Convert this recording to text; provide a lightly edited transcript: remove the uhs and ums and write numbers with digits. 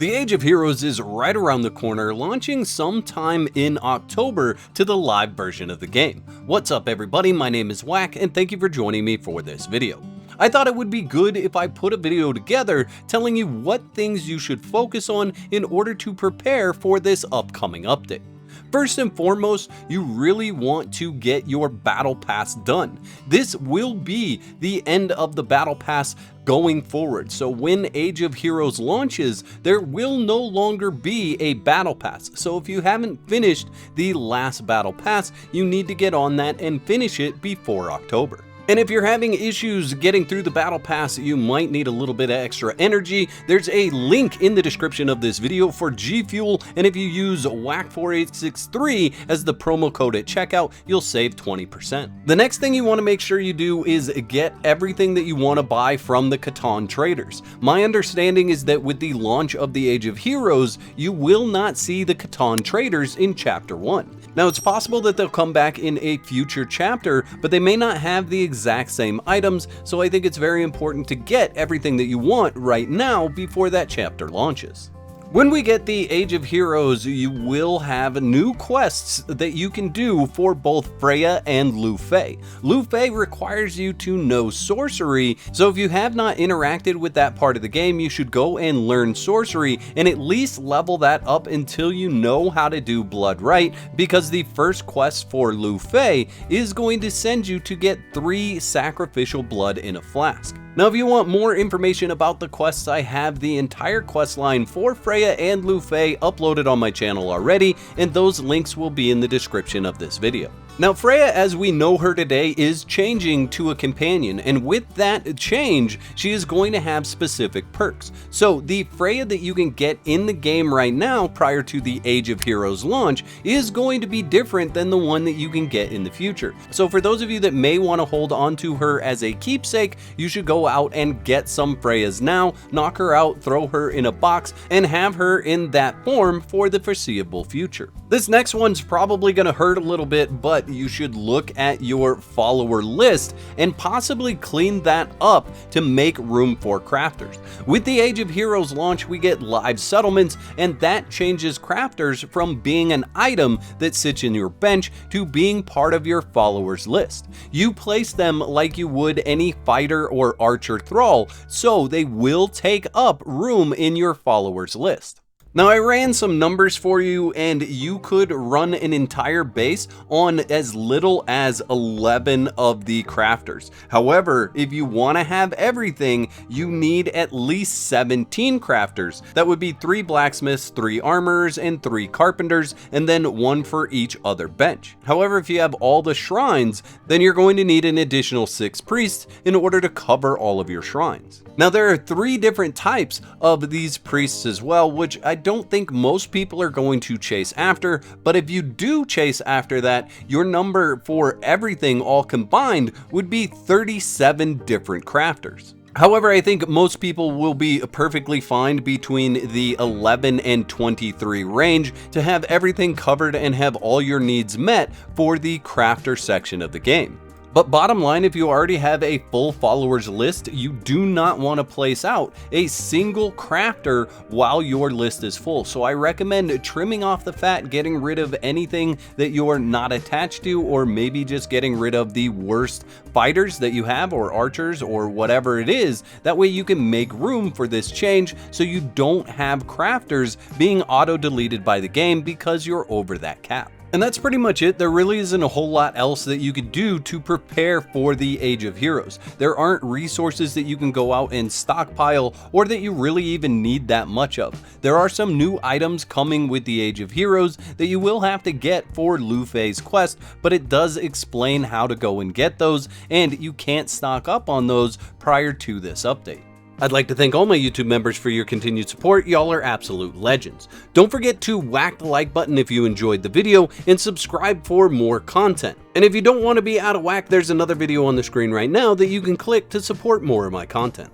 The Age of Heroes is right around the corner, launching sometime in October to the live version of the game. What's up everybody, my name is Whack and thank you for joining me for this video. I thought it would be good if I put a video together telling you what things you should focus on in order to prepare for this upcoming update. First and foremost, you really want to get your battle pass done. This will be the end of the battle pass going forward. So when Age of Heroes launches, there will no longer be a battle pass. So if you haven't finished the last battle pass, you need to get on that and finish it before October. And if you're having issues getting through the battle pass, you might need a little bit of extra energy. There's a link in the description of this video for G Fuel, and if you use WACK4863 as the promo code at checkout, you'll save 20%. The next thing you want to make sure you do is get everything that you want to buy from the Katon Traders. My understanding is that with the launch of the Age of Heroes, you will not see the Katon Traders in Chapter 1. Now it's possible that they'll come back in a future chapter, but they may not have the exact same items, so I think it's very important to get everything that you want right now before that chapter launches. When we get the Age of Heroes, you will have new quests that you can do for both Freya and Lu Fei. Lu Fei requires you to know sorcery, so if you have not interacted with that part of the game, you should go and learn sorcery and at least level that up until you know how to do blood right, because the first quest for Lu Fei is going to send you to get 3 sacrificial blood in a flask. Now if you want more information about the quests, I have the entire quest line for Freya and Lu Fei uploaded on my channel already, and those links will be in the description of this video. Now Freya, as we know her today, is changing to a companion, and with that change, she is going to have specific perks. So the Freya that you can get in the game right now prior to the Age of Heroes launch is going to be different than the one that you can get in the future. So for those of you that may want to hold on to her as a keepsake, you should go out and get some Freyas now, knock her out, throw her in a box, and have her in that form for the foreseeable future. This next one's probably going to hurt a little bit, but you should look at your follower list and possibly clean that up to make room for crafters. With the Age of Heroes launch, we get live settlements, and that changes crafters from being an item that sits in your bench to being part of your followers list. You place them like you would any fighter or archer thrall, so they will take up room in your followers list. Now I ran some numbers for you, and you could run an entire base on as little as 11 of the crafters. However, if you want to have everything, you need at least 17 crafters. That would be 3 blacksmiths, 3 armorers, and 3 carpenters, and then 1 for each other bench. However, if you have all the shrines, then you're going to need an additional 6 priests in order to cover all of your shrines. Now there are 3 different types of these priests as well, which I don't think most people are going to chase after, but if you do chase after that, your number for everything all combined would be 37 different crafters. However, I think most people will be perfectly fine between the 11 and 23 range to have everything covered and have all your needs met for the crafter section of the game. But bottom line, if you already have a full followers list, you do not want to place out a single crafter while your list is full. So I recommend trimming off the fat, getting rid of anything that you're not attached to, or maybe just getting rid of the worst fighters that you have, or archers, or whatever it is. That way you can make room for this change so you don't have crafters being auto-deleted by the game because you're over that cap. And that's pretty much it. There really isn't a whole lot else that you could do to prepare for the Age of Heroes. There aren't resources that you can go out and stockpile, or that you really even need that much of. There are some new items coming with the Age of Heroes that you will have to get for Lu Fei's quest, but it does explain how to go and get those, and you can't stock up on those prior to this update. I'd like to thank all my YouTube members for your continued support. Y'all are absolute legends. Don't forget to whack the like button if you enjoyed the video, and subscribe for more content. And if you don't want to be out of whack, there's another video on the screen right now that you can click to support more of my content.